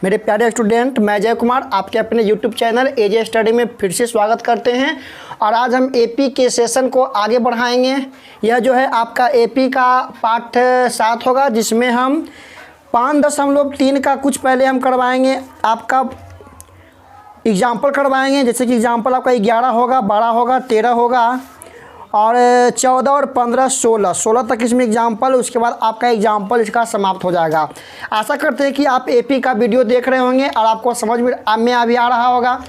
मेरे प्यारे स्टूडेंट, मैं जय कुमार आपके अपने YouTube चैनल एजे स्टडी में फिर से स्वागत करते हैं। और आज हम एपी के सेशन को आगे बढ़ाएंगे। यह जो है आपका एपी का पाठ 7 होगा, जिसमें हम 5.3 का कुछ पहले हम करवाएंगे, आपका एग्जाम्पल करवाएंगे। जैसे कि एग्जाम्पल आपका 11 होगा, 12 होगा, 13 होगा और 14 और 15, 16 तक इसमें एग्जाम्पल। उसके बाद आपका एग्जाम्पल इसका समाप्त हो जाएगा। आशा करते हैं कि आप एपी का वीडियो देख रहे होंगे और आपको समझ में अभी आ रहा होगा,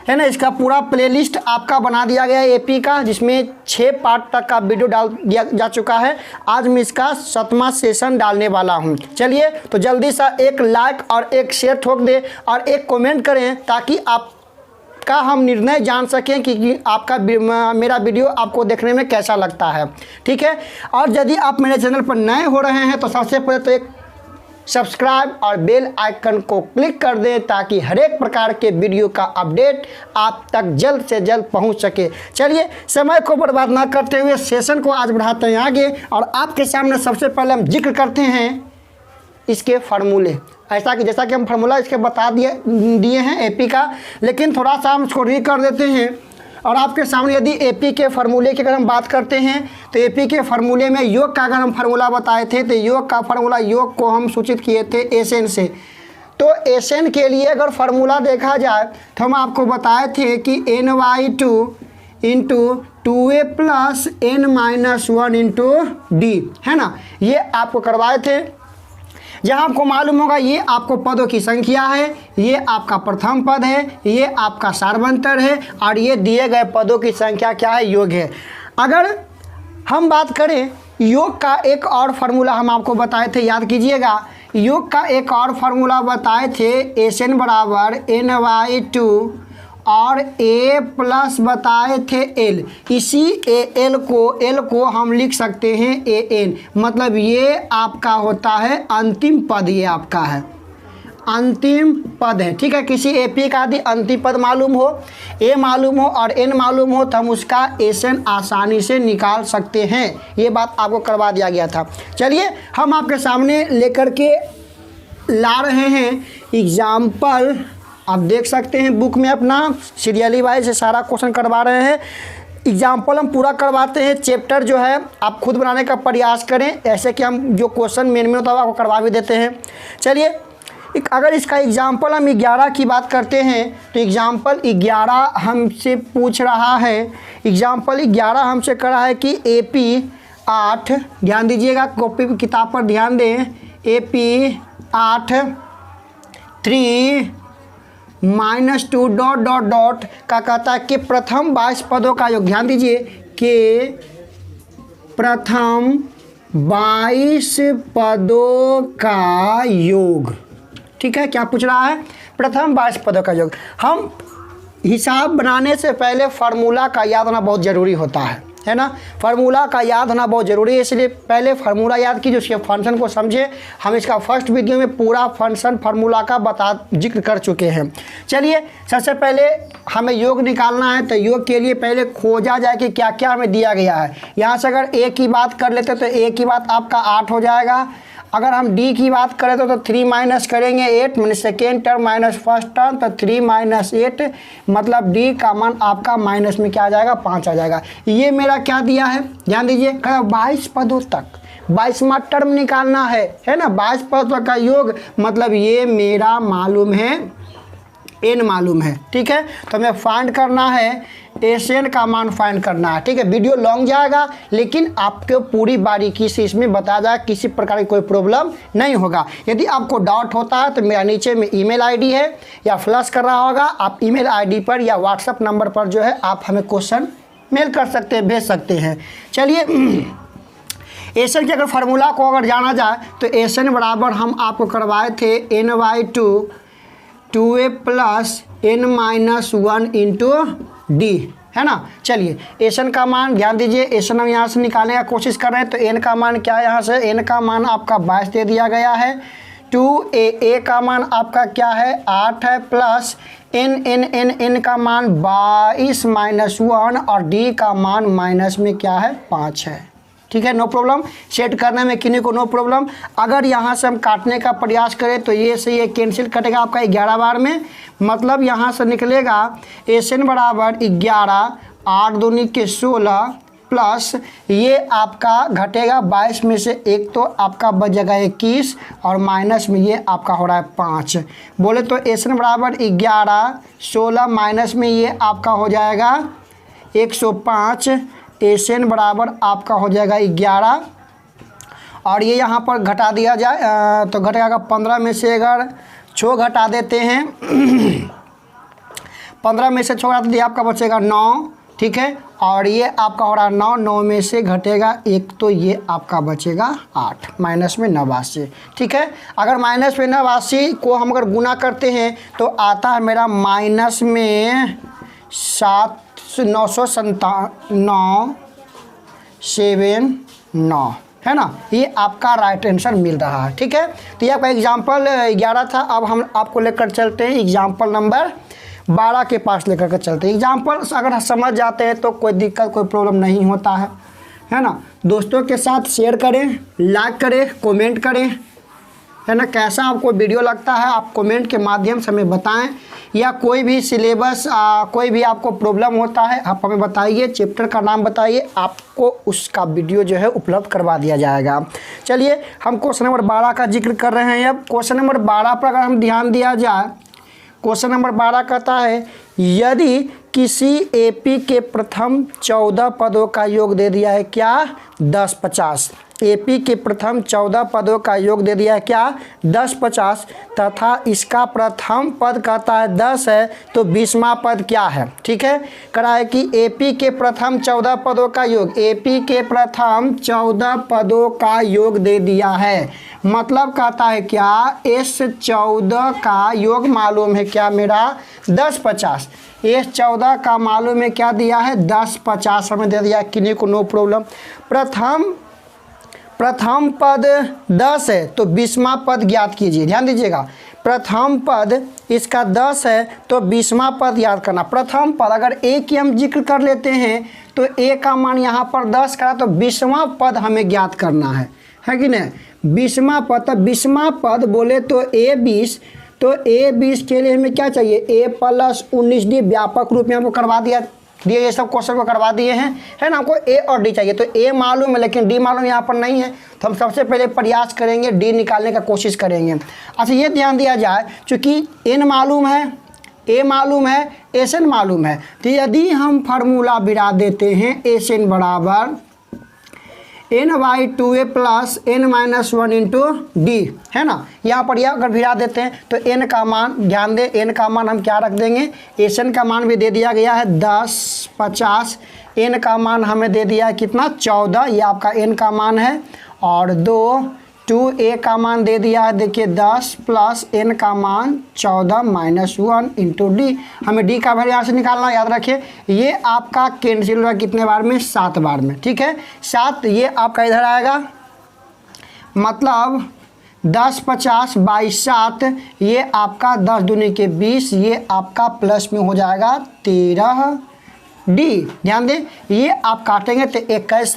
है ना। इसका पूरा प्लेलिस्ट आपका बना दिया गया है एपी का, जिसमें 6 पार्ट तक का वीडियो डाल दिया जा चुका है। आज मैं इसका 7वां सेशन डालने वाला हूं। चलिए तो जल्दी सा एक लाइक और एक शेयर ठोक दें और एक कमेंट करें, ताकि आप का हम निर्णय जान सकें कि आपका मेरा वीडियो आपको देखने में कैसा लगता है। ठीक है। और यदि आप मेरे चैनल पर नए हो रहे हैं तो सबसे पहले तो एक सब्सक्राइब और बेल आइकन को क्लिक कर दें, ताकि हर एक प्रकार के वीडियो का अपडेट आप तक जल्द से जल्द पहुंच सके। चलिए समय को बर्बाद ना करते हुए सेशन को आज बढ़ाते हैं आगे। और आपके सामने सबसे पहले हम जिक्र करते हैं इसके फार्मूले। ऐसा कि जैसा कि हम फार्मूला इसके बता दिए हैं एपी का, लेकिन थोड़ा सा हम इसको रीड कर देते हैं। और आपके सामने यदि एपी के फार्मूले की अगर हम बात करते हैं तो एपी के फार्मूले में योग का अगर हम फार्मूला बताए थे तो योग का फार्मूला, योग को हम सूचित किए थे एसएन से। तो एसएन के लिए अगर फार्मूला देखा जाए तो हम आपको बताए थे कि ny2 into 2a plus n-1 into D, है ना। ये आपको करवाए थे। जहाँ आपको मालूम होगा ये आपको पदों की संख्या है, ये आपका प्रथम पद है, ये आपका सार्वंतर है और ये दिए गए पदों की संख्या क्या है, योग है। अगर हम बात करें योग का एक और फार्मूला हम आपको बताए थे, याद कीजिएगा। योग का एक और फार्मूला बताए थे एसएन बराबर ny2 और a प्लस बताए थे l। इसी एल को हम लिख सकते हैं an, मतलब ये आपका होता है अंतिम पद। ये आपका है अंतिम पद है। ठीक है। किसी एपी का यदि अंतिम पद मालूम हो, a मालूम हो और n मालूम हो तो हम उसका एसएन आसानी से निकाल सकते हैं। ये बात आपको करवा दिया गया था। चलिए हम आपके सामने लेकर के ला रहे हैं एग्जाम्पल। आप देख सकते हैं बुक में अपना सीरियली वाइज से सारा क्वेश्चन करवा रहे हैं। एग्जाम्पल हम पूरा करवाते हैं। चैप्टर जो है आप खुद बनाने का प्रयास करें, ऐसे कि हम जो क्वेश्चन मेन में होता है आपको करवा भी देते हैं। चलिए अगर इसका एग्जाम्पल हम 11 की बात करते हैं तो एग्जाम्पल 11 हमसे पूछ रहा है। एग्जाम्पल 11 हमसे कर रहा है कि एपी 8, ध्यान दीजिएगा, कॉपी किताब पर ध्यान दें। एपी 8 3 -2 डॉट डॉट डॉट का कहता है कि प्रथम 22 पदों का योग। ध्यान दीजिए कि प्रथम 22 पदों का योग। ठीक है। क्या पूछ रहा है? प्रथम 22 पदों का योग। हम हिसाब बनाने से पहले फार्मूला का याद होना बहुत ज़रूरी होता है ना। फार्मूला का याद होना बहुत ज़रूरी है, इसलिए पहले फार्मूला याद कीजिए, उसके फंक्शन को समझे। हम इसका फर्स्ट वीडियो में पूरा फंक्शन फार्मूला का जिक्र कर चुके हैं। चलिए सबसे पहले हमें योग निकालना है, तो योग के लिए पहले खोजा जाए कि क्या क्या हमें दिया गया है। यहाँ से अगर a की बात कर लेते तो a की बात आपका 8 हो जाएगा। अगर हम d की बात करें तो 3 माइनस करेंगे 8, मैंने second term minus first term, तो 3 - 8 मतलब d का मान आपका माइनस में क्या आ जाएगा, 5 आ जाएगा। ये मेरा क्या दिया है, ध्यान दीजिए, 22 पदों तक 22वां टर्म निकालना है ना। 22 पदों का योग मतलब ये मेरा मालूम है, n मालूम है। ठीक है। तो हमें फाइंड करना है एसएन का मान फाइंड करना है। ठीक है। वीडियो लॉन्ग जाएगा, लेकिन आपको पूरी बारीकी से इसमें बताया जाए, किसी प्रकार की कोई प्रॉब्लम नहीं होगा। यदि आपको डाउट होता है तो मेरा नीचे में ईमेल आईडी है या फ्लैश कर रहा होगा, आप ईमेल आईडी पर या व्हाट्सएप नंबर पर जो है आप हमें क्वेश्चन मेल कर सकते हैं, भेज सकते हैं। चलिए एसएन के अगर फार्मूला को अगर जाना जाए तो एसएन बराबर हम आपको करवाए थे ny2 2a plus n-1 into D, है ना। चलिए एसएन का मान ध्यान दीजिए, एसएन हम यहाँ से निकालने का कोशिश कर रहे हैं। तो एन का मान क्या है, यहाँ से एन का मान आपका 22 दे दिया गया है। 2a का मान आपका क्या है, 8 है, प्लस n का मान 22 - 1 और d का मान माइनस में क्या है, 5 है। ठीक है, नो प्रॉब्लम। सेट करने में किन्हीं को नो प्रॉब्लम। अगर यहाँ से हम काटने का प्रयास करें तो ये से ये कैंसिल कटेगा आपका 11 बार में, मतलब यहाँ से निकलेगा SN बराबर 11, 8 दूनी के 16 प्लस ये आपका घटेगा 22 में से एक तो आपका बच जाएगा 21 और माइनस में ये आपका हो रहा है 5। बोले तो SN बराबर 11, 16 माइनस में ये आपका हो जाएगा 105। SN बराबर आपका हो जाएगा 11 और ये यहाँ पर घटा दिया जाए तो घटेगा 15 में से अगर 6 घटा देते हैं 15 में से 6 घटा दिया आपका बचेगा 9, ठीक है। और ये आपका हो रहा है 9, 9 में से घटेगा 1 तो ये आपका बचेगा 8, माइनस में 89, ठीक है। अगर माइनस में 89 को हम अगर गुना करते हैं तो आता है मेरा माइनस में 979 है ना, ये आपका राइट आंसर मिल रहा है, ठीक है। तो ये आपका एग्जाम्पल 11 था। अब हम आपको लेकर चलते हैं एग्जाम्पल नंबर 12 के पास लेकर के चलते हैं। एग्जाम्पल अगर समझ जाते हैं तो कोई दिक्कत कोई प्रॉब्लम नहीं होता है ना। दोस्तों के साथ शेयर करें, लाइक करें, कमेंट करें, है ना। कैसा आपको वीडियो लगता है आप कमेंट के माध्यम से हमें बताएं, या कोई भी सिलेबस कोई भी आपको प्रॉब्लम होता है आप हमें बताइए, चैप्टर का नाम बताइए, आपको उसका वीडियो जो है उपलब्ध करवा दिया जाएगा। चलिए हम क्वेश्चन नंबर 12 का जिक्र कर रहे हैं। अब क्वेश्चन नंबर 12 पर अगर हम ध्यान दिया जाए, क्वेश्चन नंबर 12 कहता है यदि किसी AP के प्रथम 14 पदों का योग दे दिया है क्या 10, 50। AP के प्रथम 14 पदों का योग दे दिया है क्या 10, 50 तथा इसका प्रथम पद कहता है 10 है तो 20वां पद क्या है, ठीक है। करा है कि AP के प्रथम 14 पदों का योग, AP के प्रथम 14 पदों का योग दे दिया है, मतलब कहता है क्या इस 14 का योग मालूम है क्या मेरा 10, 50। इस 14 का मालूम है क्या दिया है 10, 50 हमें दे दिया, किन्हीं को नो प्रॉब्लम। प्रथम पद 10 है तो 20वां पद ज्ञात कीजिए। ध्यान दीजिएगा, प्रथम पद इसका 10 है तो 20वां पद याद करना। प्रथम पद अगर A की हम जिक्र कर लेते हैं तो A का मान यहाँ पर 10 करा तो 20वां पद हमें ज्ञात करना है कि नहीं। 20वां पद, तब 20वां पद बोले तो A20, तो A20 के लिए हमें क्या चाहिए A + 19D व्यापक रूप में हमको करवा दिया ये सब क्वेश्चन को करवा दिए हैं, है ना। हमको A और D चाहिए, तो A मालूम है लेकिन D मालूम यहाँ पर नहीं है, तो हम सबसे पहले प्रयास करेंगे D निकालने का कोशिश करेंगे। अच्छा ये ध्यान दिया जाए चूँकि N मालूम है, A मालूम है, SN मालूम है, तो यदि हम फार्मूला भिड़ा देते हैं SN बराबर n/2a + n-1 इंटू डी, है ना। यहाँ पर यह अगर भिड़ा देते हैं तो n का मान ध्यान दें, n का मान हम क्या रख देंगे SN का मान भी दे दिया गया है 10, 50। n का मान हमें दे दिया है कितना 14, ये आपका n का मान है। और 2a का मान दे दिया है देखिए 10 प्लस n का मान 14 - 1 इंटू डी। हमें d का वैल्यू यहाँ से निकालना, याद रखिए ये आपका कैंसिल होगा कितने बार में 7 बार में, ठीक है। 7 ये आपका इधर आएगा, मतलब 10, 50, 22, 7 ये आपका 10 दूनी के 20, ये आपका प्लस में हो जाएगा 13 डी। ध्यान दें ये आप काटेंगे तो 21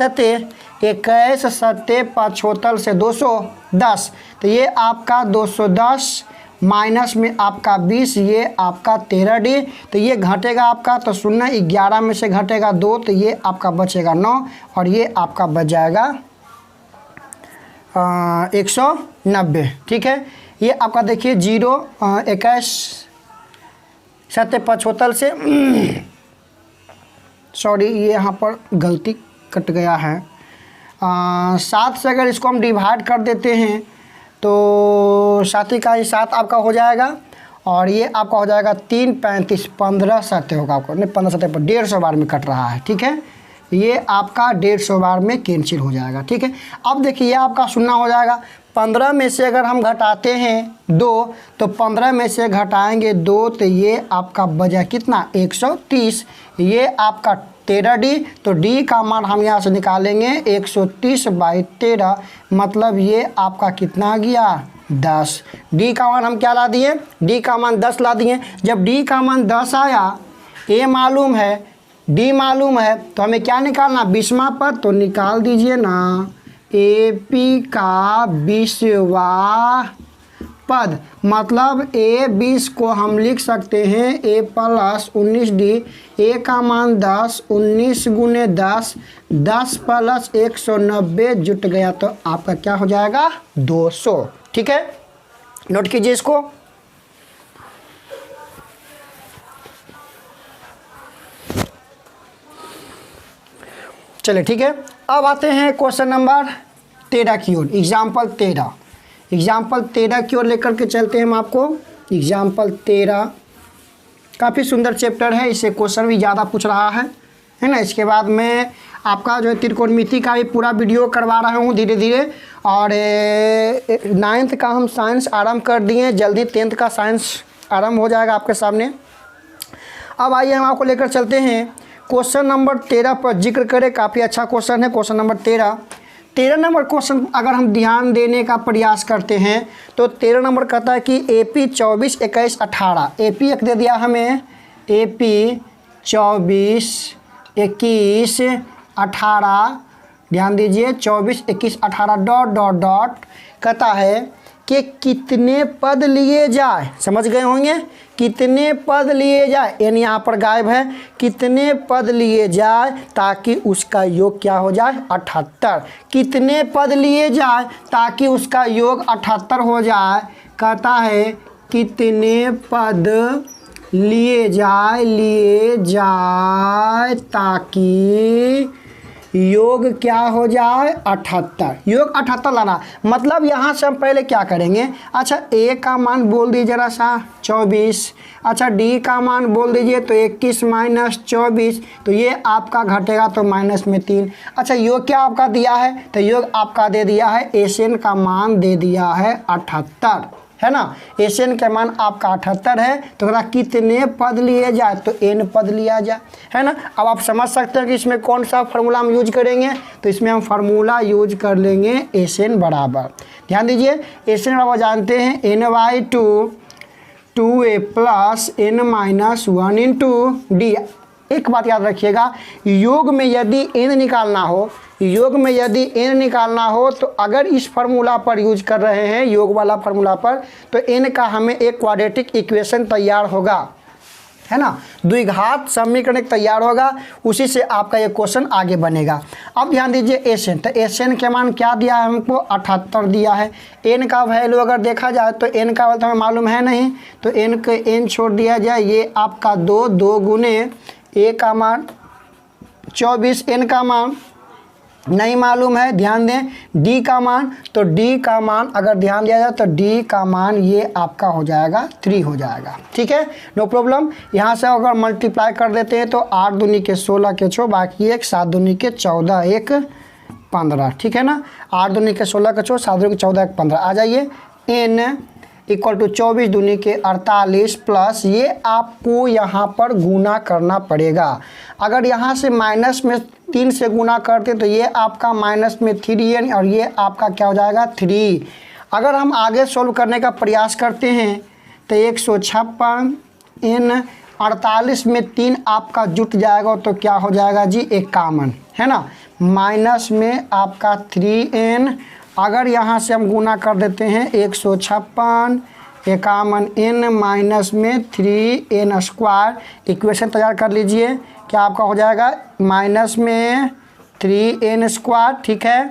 सत्ते 75 से 210, तो ये आपका 210 माइनस में आपका 20, ये आपका 13 डी। तो ये घटेगा आपका तो 0, 11 में से घटेगा 2 तो ये आपका बचेगा 9 और ये आपका बच जाएगा 190, ठीक है। ये आपका देखिए 0, 21 सत्ते 75 से सॉरी ये यहाँ पर गलती कट गया है। 7 से अगर इसको हम डिवाइड कर देते हैं तो 7 का 7 आपका हो जाएगा और ये आपका हो जाएगा 3, 35, 15 सत्ते होगा आपको, नहीं 15 सत्ते पर 150 बार में कट रहा है, ठीक है। ये आपका 150 बार में कैंसिल हो जाएगा, ठीक है। अब देखिए ये आपका 0 हो जाएगा। 15 में से अगर हम घटाते हैं 2 तो 15 में से घटाएंगे 2 तो ये आपका बचा कितना 130, ये आपका 13 डी। तो डी का मान हम यहाँ से निकालेंगे 130/13, मतलब ये आपका कितना आ गया 10। डी का मान हम क्या ला दिए, डी का मान 10 ला दिए। जब डी का मान 10 आया, ए मालूम है डी मालूम है, तो हमें क्या निकालना 20वां पद, तो निकाल दीजिए ना AP का 20वां पद। मतलब A 20 को हम लिख सकते हैं A प्लस 19D, A का मान 10, 19 गुने 10, 10 प्लस 190 जुट गया, तो आपका क्या हो जाएगा 200। ठीक है, नोट कीजिए इसको। चलिए ठीक है, अब आते हैं क्वेश्चन नंबर 13 की ओर। एग्जाम्पल 13 की ओर लेकर के चलते हैं हम आपको। एग्जाम्पल 13 काफ़ी सुंदर चैप्टर है, इससे क्वेश्चन भी ज़्यादा पूछ रहा है ना। इसके बाद मैं आपका जो है त्रिकोणमिति का भी पूरा वीडियो करवा रहा हूँ धीरे धीरे। और 9th का हम साइंस आरंभ कर दिए, जल्दी 10th का साइंस आरंभ हो जाएगा आपके सामने। अब आइए हम आपको लेकर चलते हैं क्वेश्चन नंबर 13 पर जिक्र करें। काफ़ी अच्छा क्वेश्चन है क्वेश्चन नंबर 13 नंबर क्वेश्चन अगर हम ध्यान देने का प्रयास करते हैं तो 13 नंबर कहता है कि AP 24, 21, 18। AP एक दे दिया हमें, AP 24, 21, 18। ध्यान दीजिए 24, 21, 18 डॉट डॉट डॉट कहता है कि कितने पद लिए जाए। समझ गए होंगे, कितने पद लिए जाए, यानी यहाँ पर गायब है, कितने पद लिए जाए ताकि उसका योग क्या हो जाए 78। कितने पद लिए जाए ताकि उसका योग 78 हो जाए। कहता है कितने पद लिए जाए ताकि योग क्या हो जाए 78। योग 78 लाना, मतलब यहाँ से हम पहले क्या करेंगे। अच्छा A का मान बोल दीजिए जरा सा 24। अच्छा D का मान बोल दीजिए तो 21 माइनस 24, तो ये आपका घटेगा तो माइनस में 3। अच्छा योग क्या आपका दिया है, तो योग आपका दे दिया है SN का मान दे दिया है 78, है ना। SN का मान आपका 78 है, तो कहता कितने पद लिए जाए, तो N पद लिया जाए, है ना। अब आप समझ सकते हैं कि इसमें कौन सा फार्मूला हम यूज करेंगे, तो इसमें हम फार्मूला यूज कर लेंगे SN बराबर। ध्यान दीजिए SN बराबर जानते हैं N/2 2A plus N minus 1 into D। एक बात याद रखिएगा, योग में यदि N निकालना हो, तो अगर इस फार्मूला पर यूज कर रहे हैं योग वाला फार्मूला पर, तो N का हमें एक क्वाड्रेटिक इक्वेशन तैयार होगा, है ना। द्विघात समीकरण तैयार होगा, उसी से आपका ये क्वेश्चन आगे बनेगा। अब ध्यान दीजिए SN, तो SN के मान क्या दिया है हमको 78 दिया है। N का वैल्यू अगर देखा जाए तो N का वैल्यू हमें मालूम है नहीं, तो N के N छोड़ दिया जाए, ये आपका 2 गुने A का मान 24, N का मान नहीं मालूम है। ध्यान दें D का मान, तो D का मान अगर ध्यान दिया जाए तो D का मान ये आपका हो जाएगा 3 हो जाएगा। ठीक है, नो प्रॉब्लम। यहाँ से अगर मल्टीप्लाई कर देते हैं तो 8 दूनी के 16 के 6, बाकी 1 7 दूनी के 14 1 15। ठीक है ना, 8 दूनी के 16 के 6, 7 दूनी के 14 1 15। आ जाइए N इक्वल टू 24 दूनी के 48 प्लस ये आपको यहाँ पर गुना करना पड़ेगा। अगर यहाँ से माइनस में 3 से गुना करते तो ये आपका माइनस में 3n और ये आपका क्या हो जाएगा 3। अगर हम आगे सोल्व करने का प्रयास करते हैं तो 156 n 48 में 3 आपका जुट जाएगा, तो क्या हो जाएगा जी 51, है ना। माइनस में आपका 3n, अगर यहाँ से हम गुना कर देते हैं 156 51 n माइनस में 3n स्क्वायर, इक्वेशन तैयार कर लीजिए। क्या आपका हो जाएगा माइनस में 3n स्क्वायर, ठीक है।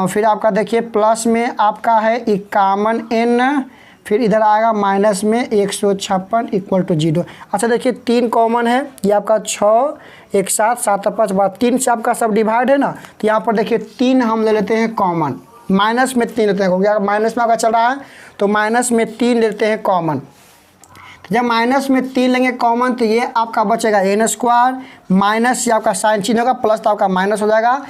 फिर आपका देखिए प्लस में आपका है 51n, फिर इधर आएगा माइनस में 156 इक्वल टू 0। अच्छा देखिए 3 कॉमन है, ये आपका 6 1 7 7 5 बार 3 से आपका सब डिवाइड है ना, तो यहाँ पर देखिए 3 हम ले लेते हैं कॉमन, माइनस में 3 लेते हैं, क्योंकि माइनस में आपका चल रहा है तो माइनस में 3 लेते हैं कॉमन। तो जब माइनस में 3 लेंगे कॉमन तो ये आपका बचेगा n स्क्वायर, माइनस से आपका साइन चिन्ह होगा, प्लस तो आपका माइनस हो जाएगा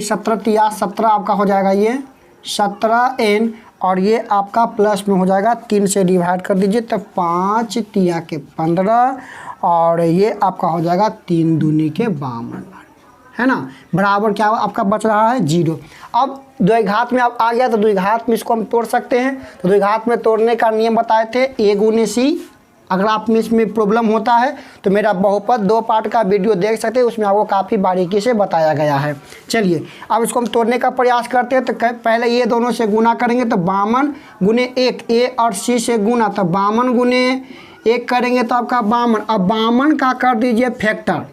17 आपका हो जाएगा ये 17n, और ये आपका प्लस में हो जाएगा 3 से डिवाइड कर दीजिए तो 5 तिया के 15, और ये आपका हो जाएगा 3 दूनी के 52, है ना। बराबर क्या आपका बच रहा है 0। अब द्विघात में आप आ गया तो द्विघात में इसको हम तोड़ सकते हैं, तो द्विघात में तोड़ने का नियम बताए थे a गुने c, अगर आप में इसमें प्रॉब्लम होता है तो मेरा बहुपद 2 पार्ट का वीडियो देख सकते हैं, उसमें आपको काफ़ी बारीकी से बताया गया है। चलिए अब इसको हम तोड़ने का प्रयास करते हैं। तो पहले ये दोनों से गुना करेंगे तो 52 गुने 1, ए और सी से गुना, तो 52 गुने 1 करेंगे तो आपका 52। अब 52 का कर दीजिए फैक्टर,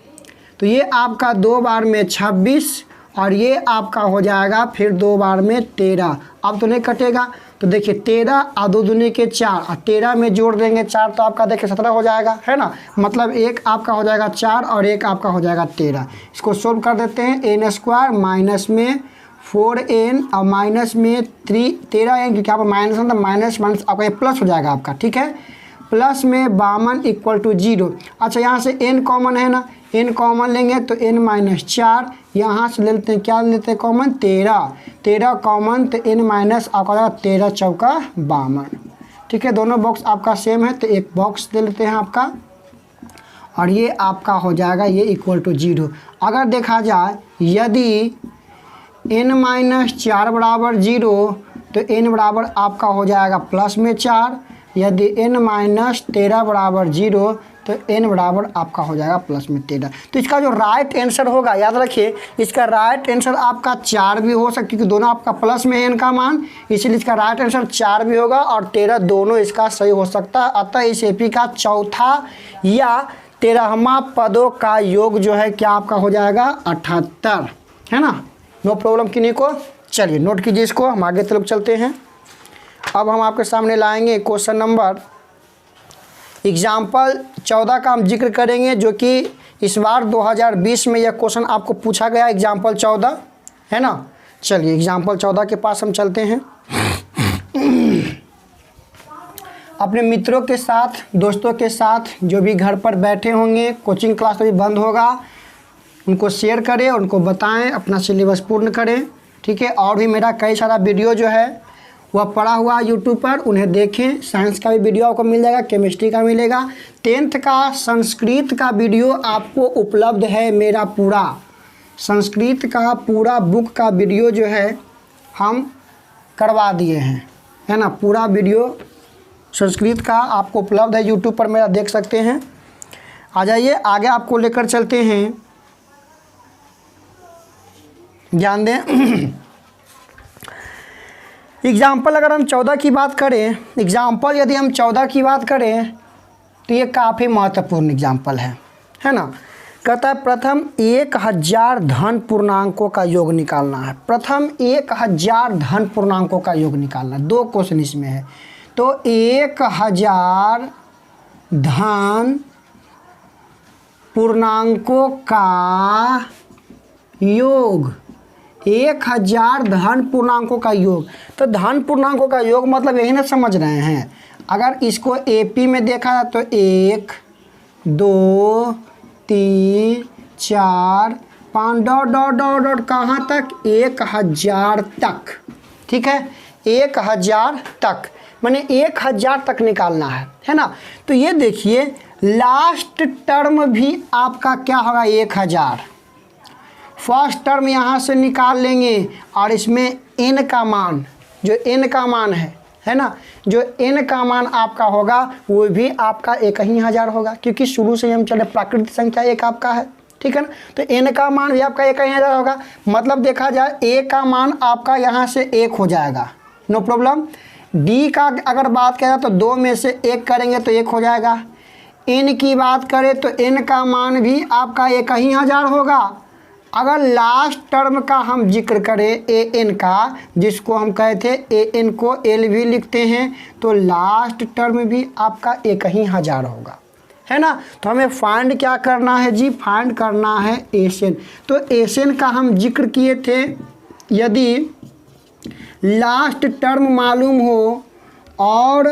तो ये आपका 2 बार में 26 और ये आपका हो जाएगा फिर 2 बार में 13। अब तो नहीं कटेगा, तो देखिए 13 और 2 दूनी के 4 और 13 में जोड़ देंगे 4 तो आपका देखिए 17 हो जाएगा, है ना। मतलब एक आपका हो जाएगा 4 और एक आपका हो जाएगा 13। इसको सोल्व कर देते हैं। n स्क्वायर माइनस में 4n और माइनस में 13n, क्योंकि आप माइनस है तो माइनस माइनस आपका ये प्लस हो जाएगा आपका, ठीक है। प्लस में 52 इक्वल टू 0। अच्छा यहाँ से n कॉमन है ना, n कॉमन लेंगे तो n माइनस 4, यहाँ से ले लेते हैं, क्या लेते हैं कॉमन, 13 कॉमन, तो n माइनस आपका 13 चौका 52, ठीक है। दोनों बॉक्स आपका सेम है तो एक बॉक्स ले लेते हैं आपका, और ये आपका हो जाएगा ये इक्वल टू 0। अगर देखा जाए यदि n माइनस 4 बराबर 0 तो n बराबर आपका हो जाएगा प्लस में 4, यदि n माइनस 13 बराबर 0 तो n बराबर आपका हो जाएगा प्लस में 13। तो इसका जो राइट आंसर होगा, याद रखिए इसका राइट आंसर आपका 4 भी हो सकता, क्योंकि दोनों आपका प्लस में है n का मान, इसलिए इसका राइट आंसर 4 भी होगा और 13 दोनों इसका सही हो सकता है। अतः इस एपी का चौथा या 13वां पदों का योग जो है क्या आपका हो जाएगा 78, है ना। नो प्रॉब्लम किन्हीं को। चलिए नोट कीजिए इसको, हम आगे तरफ चलते हैं। अब हम आपके सामने लाएंगे क्वेश्चन नंबर एग्जाम्पल 14 का हम जिक्र करेंगे, जो कि इस बार 2020 में यह क्वेश्चन आपको पूछा गया, एग्जाम्पल 14, है ना। चलिए एग्जाम्पल 14 के पास हम चलते हैं। अपने मित्रों के साथ, दोस्तों के साथ, जो भी घर पर बैठे होंगे, कोचिंग क्लास अभी बंद होगा, उनको शेयर करें, उनको बताएं, अपना सिलेबस पूर्ण करें, ठीक है। और भी मेरा कई सारा वीडियो जो है वह पड़ा हुआ है यूट्यूब पर, उन्हें देखें। साइंस का भी वीडियो आपको मिल जाएगा, केमिस्ट्री का मिलेगा, 10th का संस्कृत का वीडियो आपको उपलब्ध है। मेरा पूरा संस्कृत का पूरा बुक का वीडियो जो है हम करवा दिए हैं, है ना। पूरा वीडियो संस्कृत का आपको उपलब्ध है यूट्यूब पर, मेरा देख सकते हैं। आ जाइए आगे आपको लेकर चलते हैं, ध्यान दें। एग्जाम्पल अगर हम 14 की बात करें, एग्जाम्पल यदि हम 14 की बात करें तो ये काफ़ी महत्वपूर्ण एग्जाम्पल है ना। कहता है प्रथम 1000 धन पूर्णांकों का योग निकालना है। प्रथम 1000 धन पूर्णांकों का योग निकालना है। 2 क्वेश्चन इसमें है। तो 1000 धन पूर्णांकों का योग, 1000 धन पूर्णांकों का योग। तो धन पूर्णांकों का योग मतलब यही ना समझ रहे हैं। अगर इसको एपी में देखा जाए तो 1 2 3 4 5 डॉट डॉट डॉट डॉट कहाँ तक, 1000 तक, ठीक है। 1000 तक माने 1000 तक निकालना है ना। तो ये देखिए लास्ट टर्म भी आपका क्या होगा 1000। फर्स्ट टर्म यहाँ से निकाल लेंगे और इसमें n का मान, जो n का मान है ना, जो n का मान आपका होगा वो भी आपका 1000 होगा, क्योंकि शुरू से हम चले प्राकृतिक संख्या 1 आपका है, ठीक है ना। तो n का मान भी आपका 1000 होगा। मतलब देखा जाए a का मान आपका यहाँ से 1 हो जाएगा, नो प्रॉब्लम। d का अगर बात करें तो 2 में से 1 करेंगे तो 1 हो जाएगा। n की बात करें तो n का मान भी आपका 1000 होगा। अगर लास्ट टर्म का हम जिक्र करें an का, जिसको हम कहते हैं an को l भी लिखते हैं, तो लास्ट टर्म भी आपका 1000 होगा, है ना। तो हमें फाइंड क्या करना है जी, फाइंड करना है एसएन। तो एसएन का हम जिक्र किए थे, यदि लास्ट टर्म मालूम हो और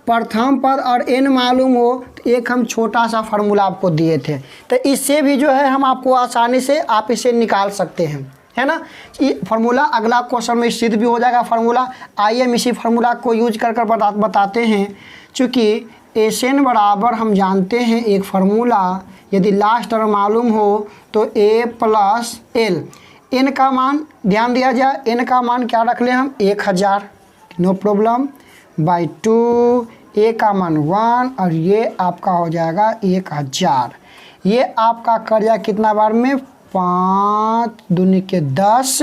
प्रथम पद और n मालूम हो तो एक हम छोटा सा फार्मूला आपको दिए थे। तो इससे भी जो है हम आपको आसानी से आप इसे निकाल सकते हैं, है ना। ये फार्मूला अगला क्वेश्चन में सिद्ध भी हो जाएगा फार्मूला। आइए हम इसी फार्मूला को यूज कर बताते हैं। चूँकि एसएन बराबर हम जानते हैं एक फार्मूला, यदि लास्ट टर्म मालूम हो तो a प्लस l। n का मान ध्यान दिया जाए, n का मान क्या रख लें हम 1000, नो प्रॉब्लम, बाई 2 ए का मान 1 और ये आपका हो जाएगा 1000। ये आपका कर जाए कितना बार में 5 दूनी के 10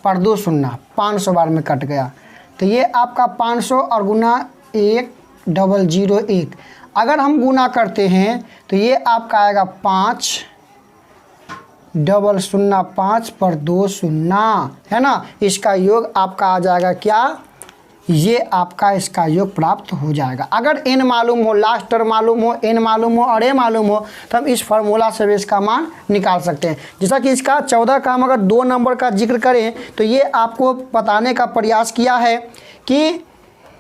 पर 2 शून्य 500 बार में कट गया। तो ये आपका 500 और गुना 1001। अगर हम गुना करते हैं तो ये आपका आएगा 5,005 पर 2 शून्य, है ना। इसका योग आपका आ जाएगा क्या, ये आपका इसका योग प्राप्त हो जाएगा। अगर n मालूम हो, लास्ट टर्म मालूम हो, n मालूम हो और a मालूम हो तो हम इस फार्मूला से भी इसका मान निकाल सकते हैं। जैसा कि इसका 14 का हम अगर 2 नंबर का जिक्र करें तो ये आपको बताने का प्रयास किया है कि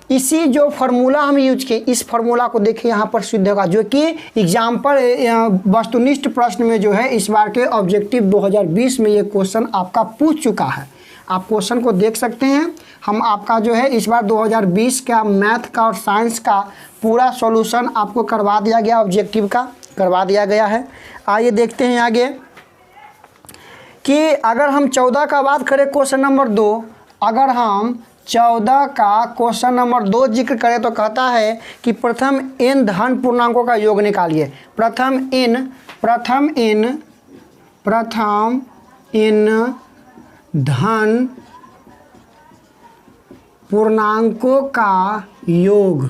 इसी जो फार्मूला हम यूज किए, इस फार्मूला को देखिए यहाँ पर सिद्ध होगा, जो कि एग्जाम्पल वस्तुनिष्ठ प्रश्न में जो है इस बार के ऑब्जेक्टिव 2020 में ये क्वेश्चन आपका पूछ चुका है। आप क्वेश्चन को देख सकते हैं। हम आपका जो है इस बार 2020 का मैथ का और साइंस का पूरा सॉल्यूशन आपको करवा दिया गया, ऑब्जेक्टिव का करवा दिया गया है। आइए देखते हैं आगे कि अगर हम 14 का बात करें क्वेश्चन नंबर 2, अगर हम 14 का क्वेश्चन नंबर 2 जिक्र करें तो कहता है कि प्रथम n धन पूर्णांकों का योग निकालिए। प्रथम n धन पूर्णांकों का योग,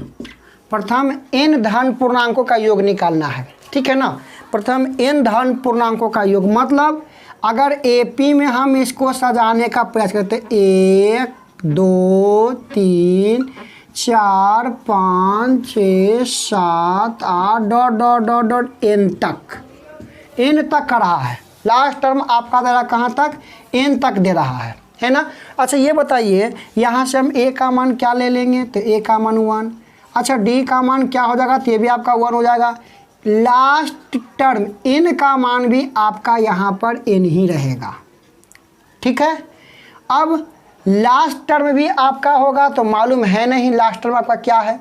प्रथम n धन पूर्णांकों का योग निकालना है, ठीक है ना। प्रथम n धन पूर्णांकों का योग मतलब अगर एपी में हम इसको सजाने का प्रयास करते 1 2 3 4 5 6 7 8 डॉट n तक कर रहा है। लास्ट टर्म आपका दे रहा कहाँ तक, n तक दे रहा है ना। अच्छा ये बताइए यहाँ से हम a का मान क्या ले लेंगे, तो a का मान 1। अच्छा d का मान क्या हो जाएगा, तो ये भी आपका 1 हो जाएगा। लास्ट टर्म n का मान भी आपका यहाँ पर n ही रहेगा, ठीक है। अब लास्ट टर्म भी आपका होगा तो मालूम है नहीं लास्ट टर्म आपका क्या है,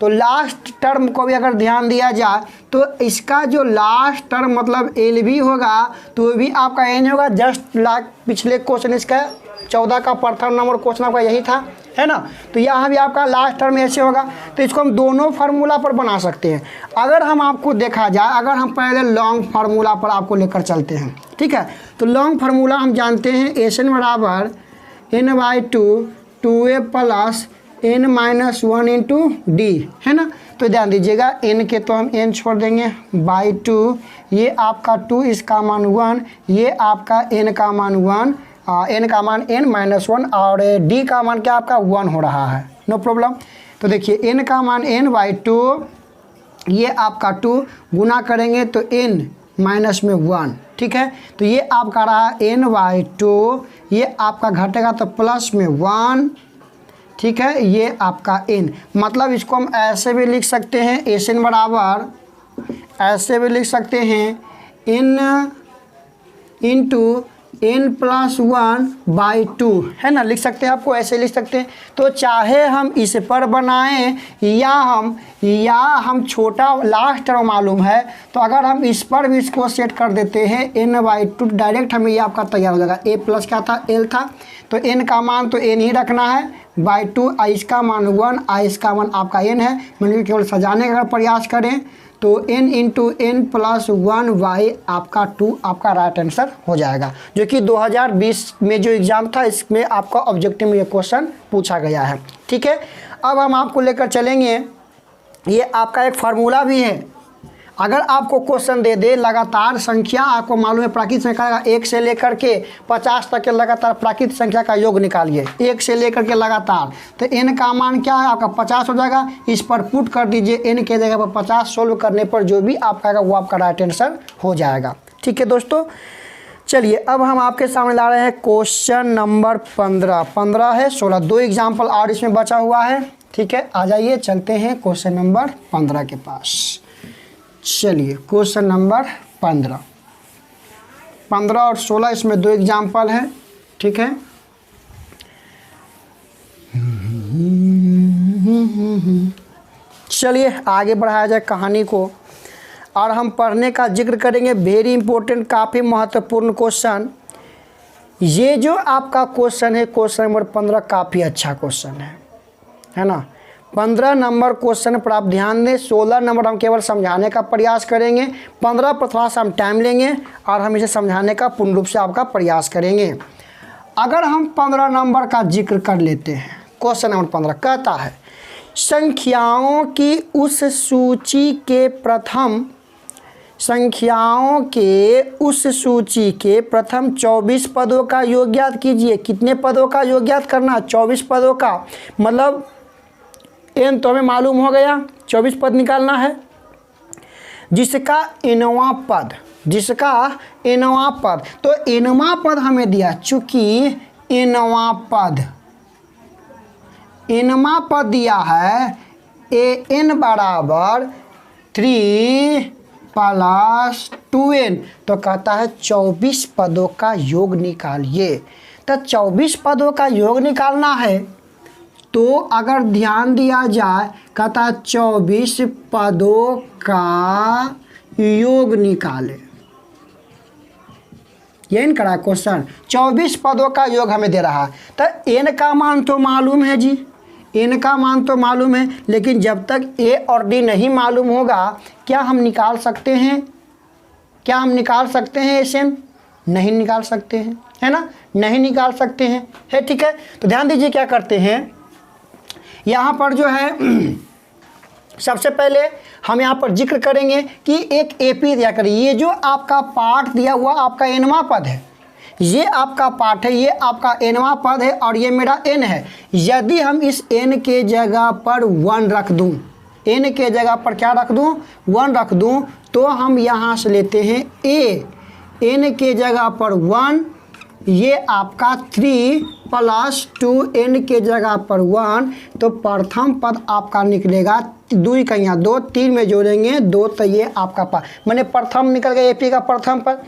तो लास्ट टर्म को भी अगर ध्यान दिया जाए तो इसका जो लास्ट टर्म मतलब एल भी होगा तो भी आपका एन होगा। जस्ट लाइक पिछले क्वेश्चन इसका 14 का प्रथम नंबर क्वेश्चन आपका यही था, है ना। तो यहाँ भी आपका लास्ट टर्म ऐसे होगा। तो इसको हम दोनों फार्मूला पर बना सकते हैं। अगर हम आपको देखा जाए, अगर हम पहले लॉन्ग फार्मूला पर आपको लेकर चलते हैं, ठीक है। तो लॉन्ग फार्मूला हम जानते हैं एन बराबर n/2 2a plus n-1 into D, है ना। तो ध्यान दीजिएगा n के तो हम n छोड़ देंगे बाई 2, ये आपका 2 इसका मान 1, ये आपका n का मान 1, n का मान n-1 और d का मान क्या आपका 1 हो रहा है, नो प्रॉब्लम। तो देखिए n का मान n/2, ये आपका 2 गुना करेंगे तो n माइनस में 1, ठीक है। तो ये आपका रहा n/2, ये आपका घटेगा तो प्लस में 1, ठीक है। ये आपका n मतलब इसको हम ऐसे भी लिख सकते हैं, एन बराबर ऐसे भी लिख सकते हैं n इंटू n+1/2, है ना, लिख सकते हैं। आपको ऐसे लिख सकते हैं। तो चाहे हम इस पर बनाएं या हम छोटा लास्ट टर्म मालूम है तो अगर हम इस पर भी इसको सेट कर देते हैं n/2 डायरेक्ट हमें ये आपका तैयार हो जाएगा। a प्लस क्या था, l था, तो n का मान तो n ही रखना है बाई 2, आई इसका मान 1, आई इसका मान आपका n है। मतलब केवल सजाने का प्रयास करें तो n इंटू n+1 y आपका 2 आपका राइट आंसर हो जाएगा, जो कि 2020 में जो एग्ज़ाम था इसमें आपका ऑब्जेक्टिव में ये क्वेश्चन पूछा गया है, ठीक है। अब हम आपको लेकर चलेंगे, ये आपका एक फार्मूला भी है। अगर आपको क्वेश्चन दे दे लगातार संख्या, आपको मालूम है प्राकृतिक संख्या का 1 से लेकर के 50 तक के लगातार प्राकृतिक संख्या का योग निकालिए, 1 से लेकर के लगातार, तो n का मान क्या है आपका 50 हो जाएगा। इस पर पुट कर दीजिए, n के जगह पर 50 सोल्व करने पर जो भी आपका आएगा वो आपका राइट आंसर हो जाएगा, ठीक है दोस्तों। चलिए अब हम आपके सामने ला रहे हैं क्वेश्चन नंबर 15 है, 16 2 एग्जाम्पल और इसमें बचा हुआ है, ठीक है। आ जाइए चलते हैं क्वेश्चन नंबर 15 के पास। चलिए क्वेश्चन नंबर 15 और 16 इसमें 2 एग्जाम्पल है, ठीक है। चलिए आगे बढ़ाया जाए कहानी को और हम पढ़ने का जिक्र करेंगे। वेरी इंपॉर्टेंट, काफ़ी महत्वपूर्ण क्वेश्चन। ये जो आपका क्वेश्चन है क्वेश्चन नंबर 15 काफ़ी अच्छा क्वेश्चन है ना। 15 नंबर क्वेश्चन पर आप ध्यान दें। 16 नंबर हम केवल समझाने का प्रयास करेंगे, 15 पर थोड़ा सा हम टाइम लेंगे और हम इसे समझाने का पूर्ण रूप से आपका प्रयास करेंगे। अगर हम 15 नंबर का जिक्र कर लेते हैं, क्वेश्चन नंबर 15 कहता है संख्याओं की उस सूची के प्रथम 24 पदों का योग ज्ञात कीजिए। कितने पदों का योग ज्ञात करना? 24 पदों का, मतलब n तो हमें मालूम हो गया, 24 पद निकालना है। जिसका nवां पद, तो nवां पद हमें दिया, चूंकि nवां पद दिया है an बराबर 3 + 2n, तो कहता है 24 पदों का योग निकालिए। तो 24 पदों का योग निकालना है, तो अगर ध्यान दिया जाए, कहता है 24 पदों का योग निकाले। ये इन करा क्वेश्चन, 24 पदों का योग हमें दे रहा है। तो n का मान तो मालूम है जी, n का मान तो मालूम है, लेकिन जब तक a और d नहीं मालूम होगा, क्या हम निकाल सकते हैं? SN? नहीं निकाल सकते हैं, है ना, नहीं निकाल सकते हैं, है ठीक है। तो ध्यान दीजिए क्या करते हैं, यहाँ पर जो है सबसे पहले हम यहाँ पर जिक्र करेंगे कि एक AP दिया करिए। ये जो आपका पाठ दिया हुआ आपका nवां पद है, ये आपका पाठ है, ये आपका nवां पद है और ये मेरा n है। यदि हम इस n के जगह पर 1 रख दूं, n के जगह पर क्या रख दूं? 1 रख दूं, तो हम यहाँ से लेते हैं a, n के जगह पर 1, ये आपका 3 + 2n के जगह पर 1, तो प्रथम पद आपका निकलेगा 2 का यहाँ 2, 3 में जोड़ेंगे 2, तो ये आपका पद मैंने प्रथम निकल गया, AP का प्रथम पद।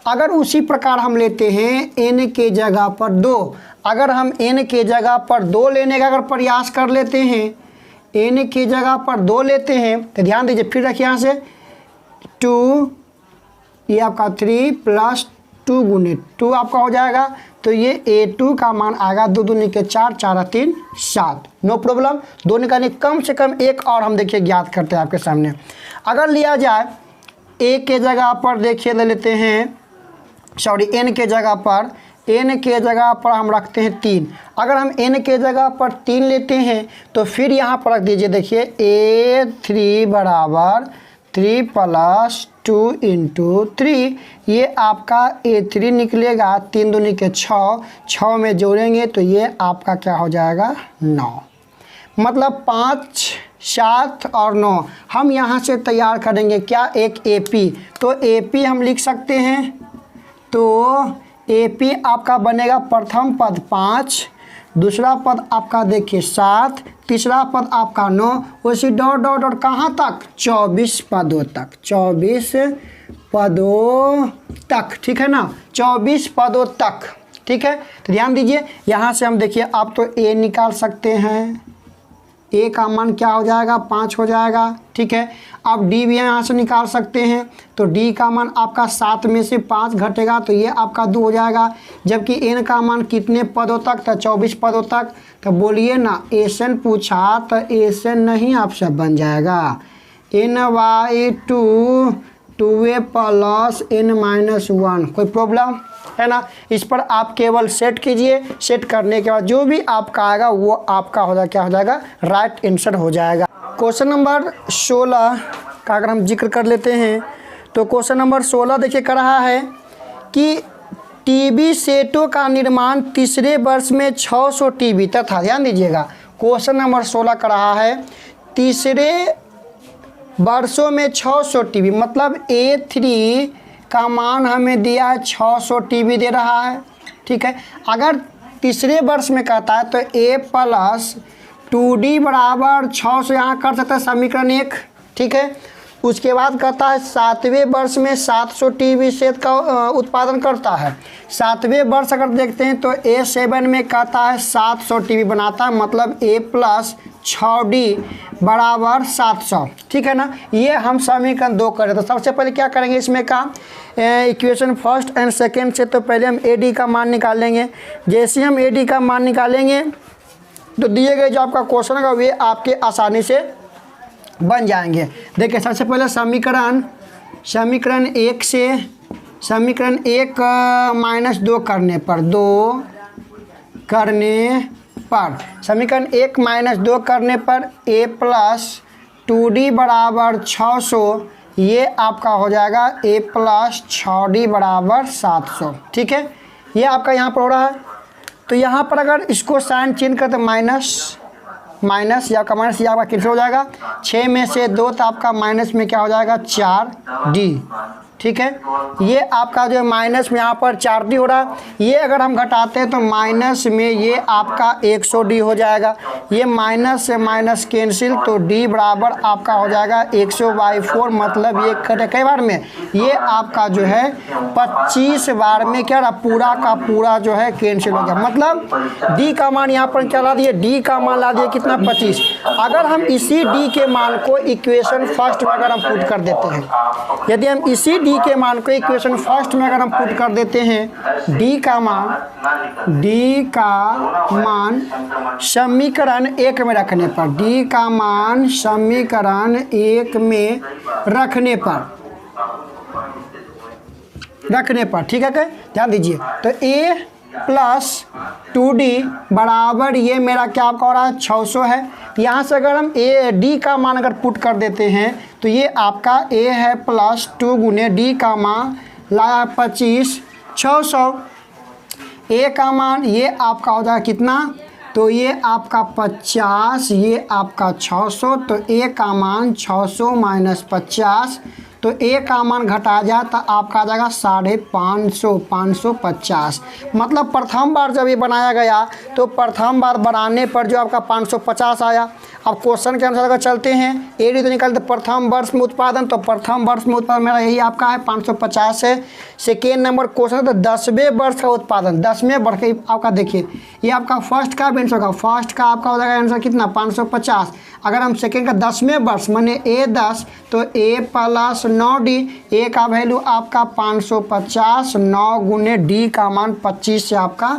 अगर उसी प्रकार हम लेते हैं n के जगह पर 2, अगर हम n के जगह पर 2 लेने का अगर प्रयास कर लेते हैं, n के जगह पर 2 लेते हैं, तो ध्यान दीजिए, फिर रखिए यहाँ से 2, ये आपका 3 + 2 × 2 आपका हो जाएगा, तो ये A2 का मान आएगा 2 दूनी के 4, 4 3 7, नो प्रॉब्लम। 2 निकालने कम से कम एक और हम देखिए ज्ञात करते हैं आपके सामने। अगर लिया जाए A के जगह पर, देखिए ले लेते हैं, सॉरी n के जगह पर हम रखते हैं 3। अगर हम n के जगह पर 3 लेते हैं, तो फिर यहाँ पर रख दीजिए, देखिए A3 बराबर 3 + 2 × 3, ये आपका A3 निकलेगा, 3 दूनी के 6, 6 में जोड़ेंगे तो ये आपका क्या हो जाएगा? 9। मतलब 5, 7 और 9 हम यहाँ से तैयार करेंगे क्या? एक AP। तो AP हम लिख सकते हैं, तो AP आपका बनेगा प्रथम पद 5, दूसरा पद आपका देखिए 7, तीसरा पद आपका 9, उसी डॉट डॉट डॉट कहाँ तक? 24 पदों तक, 24 पदों तक, ठीक है ना, 24 पदों तक, ठीक है। तो ध्यान दीजिए, यहाँ से हम देखिए आप तो A निकाल सकते हैं, A का मान क्या हो जाएगा? 5 हो जाएगा, ठीक है। आप D भी यहाँ से निकाल सकते हैं, तो D का मान आपका 7 में से 5 घटेगा, तो ये आपका 2 हो जाएगा। जबकि N का मान कितने पदों तक था? 24 पदों तक। तो बोलिए ना, SN पूछा तो SN नहीं आपसे बन जाएगा N/2 2a + n-1, कोई प्रॉब्लम है ना। इस पर आप केवल सेट कीजिए, सेट करने के बाद जो भी आपका आएगा वो आपका हो जाएगा, क्या हो जाएगा? राइट आंसर हो जाएगा। क्वेश्चन नंबर 16 का अगर हम जिक्र कर लेते हैं, तो क्वेश्चन नंबर 16 देखिए कर रहा है कि टीवी सेटों का निर्माण तीसरे वर्ष में 600 टीवी तथा, ध्यान दीजिएगा, क्वेश्चन नंबर 16 कर रहा है तीसरे वर्षों में 600 टीवी, मतलब A3 का मान हमें दिया है 600 टीवी दे रहा है, ठीक है। अगर तीसरे वर्ष में कहता है तो A + 2D बराबर 600 यहाँ कर सकता है समीकरण 1, ठीक है। उसके बाद कहता है 7वें वर्ष में 700 टीवी सेट का उत्पादन करता है। 7वें वर्ष अगर देखते हैं तो A7 में कहता है 700 टीवी बनाता है, मतलब A + 6D बराबर 700, ठीक है ना। ये हम समीकरण 2 करें, तो सबसे पहले क्या करेंगे इसमें का इक्वेशन फर्स्ट एंड सेकेंड से, तो पहले हम AD का मान निकालेंगे। जैसे हम AD का मान निकालेंगे तो दिए गए जो आपका क्वेश्चन होगा वे आपके आसानी से बन जाएंगे। देखिए सबसे पहले समीकरण 1 से समीकरण 1 माइनस 2 करने पर समीकरण 1 माइनस 2 करने पर a प्लस 2d बराबर 600, ये आपका हो जाएगा a प्लस 6d बराबर 700। ठीक है, ये आपका यहाँ पर हो रहा है। तो यहाँ पर अगर इसको साइन चेंज करते माइनस या आपका माइनस, ये आपका कैंसिल हो जाएगा। 6 में से 2 तो आपका माइनस में क्या हो जाएगा 4d। ठीक है, ये आपका जो माइनस में यहाँ पर 4d हो रहा है, ये अगर हम घटाते हैं तो माइनस में ये आपका 100d हो जाएगा। ये माइनस से माइनस कैंसिल, तो d बराबर आपका हो जाएगा 100/4, मतलब ये कई बार में ये आपका जो है 25 बार में क्या रहा, पूरा का पूरा जो है कैंसिल हो गया। मतलब d का मान यहाँ पर चला दिए, d का मान ला दिए कितना 25। अगर हम इसी d के मान को इक्वेशन फर्स्ट में अगर हम पुट कर देते हैं, यदि हम इसी d के मान को इक्वेशन फर्स्ट में अगर हम पुट कर देते हैं, d का मान समीकरण 1 में रखने पर, d का मान समीकरण 1 में रखने पर ठीक है, ध्यान दीजिए। तो a प्लस 2d बराबर ये मेरा क्या आपका हो रहा है 600 है। यहाँ से अगर हम d का मान अगर पुट कर देते हैं तो ये आपका a है प्लस 2 गुने d का मान लाया 25, 600। a का मान ये आपका हो जाएगा कितना, तो ये आपका 50, ये आपका 600, तो a का मान 600 माइनस 50, तो a का मान घटा जाए तो आपका आ जाएगा 550। मतलब प्रथम बार जब ये बनाया गया तो प्रथम बार बनाने पर जो आपका 550 आया। अब क्वेश्चन के अनुसार अगर चलते हैं, एडी तो निकालते प्रथम वर्ष में उत्पादन, तो प्रथम वर्ष में उत्पादन मेरा यही आपका है 550 है। सेकेंड नंबर क्वेश्चन तो 10वें वर्ष का उत्पादन, 10वें वर्ष का आपका देखिए, ये आपका फर्स्ट का आंसर होगा, फर्स्ट का आपका हो जाएगा आंसर कितना 550। अगर हम सेकेंड का 10वें वर्ष माने a10, तो a प्लस 9d, a का वैल्यू आपका 550, 9 गुने d का मान 25 से आपका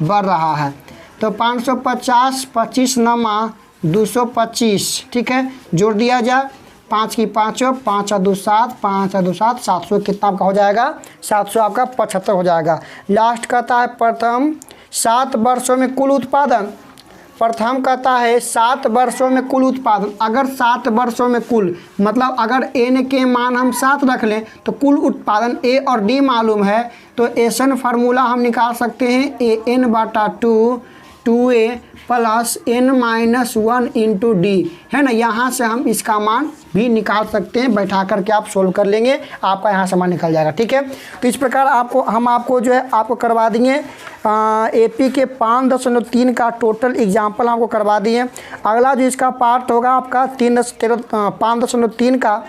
बढ़ रहा है। तो 550, 25 नमा 225, ठीक है, जोड़ दिया जाए 5 की 5, 5 2 7, 5 2 7, 700 कितना आपका हो जाएगा 700 आपका 75 हो जाएगा। लास्ट कहता है प्रथम 7 वर्षों में कुल उत्पादन, प्रथम कहता है 7 वर्षों में कुल उत्पादन। अगर 7 वर्षों में कुल मतलब अगर n के मान हम 7 रख लें तो कुल उत्पादन a और d मालूम है, तो एसन फार्मूला हम निकाल सकते हैं an/2 2a plus n-1 into D, है ना। यहाँ से हम इसका मान भी निकाल सकते हैं, बैठा करके आप सोल्व कर लेंगे, आपका यहाँ से मान निकल जाएगा। ठीक है, तो इस प्रकार आपको जो है आपको करवा देंगे एपी के 5.3 का टोटल एग्जाम्पल आपको करवा दिए। अगला जो इसका पार्ट होगा आपका 5.3 का,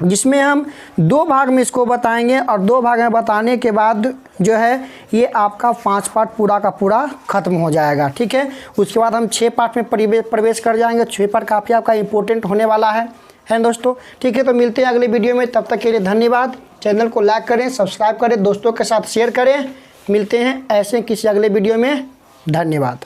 जिसमें हम 2 भाग में इसको बताएंगे और 2 भाग में बताने के बाद जो है ये आपका 5 पार्ट पूरा का पूरा ख़त्म हो जाएगा। ठीक है, उसके बाद हम 6 पार्ट में प्रवेश कर जाएंगे। 6 पार्ट काफ़ी आपका इंपॉर्टेंट होने वाला है दोस्तों। ठीक है, तो मिलते हैं अगले वीडियो में, तब तक के लिए धन्यवाद। चैनल को लाइक करें, सब्सक्राइब करें, दोस्तों के साथ शेयर करें। मिलते हैं ऐसे किसी अगले वीडियो में, धन्यवाद।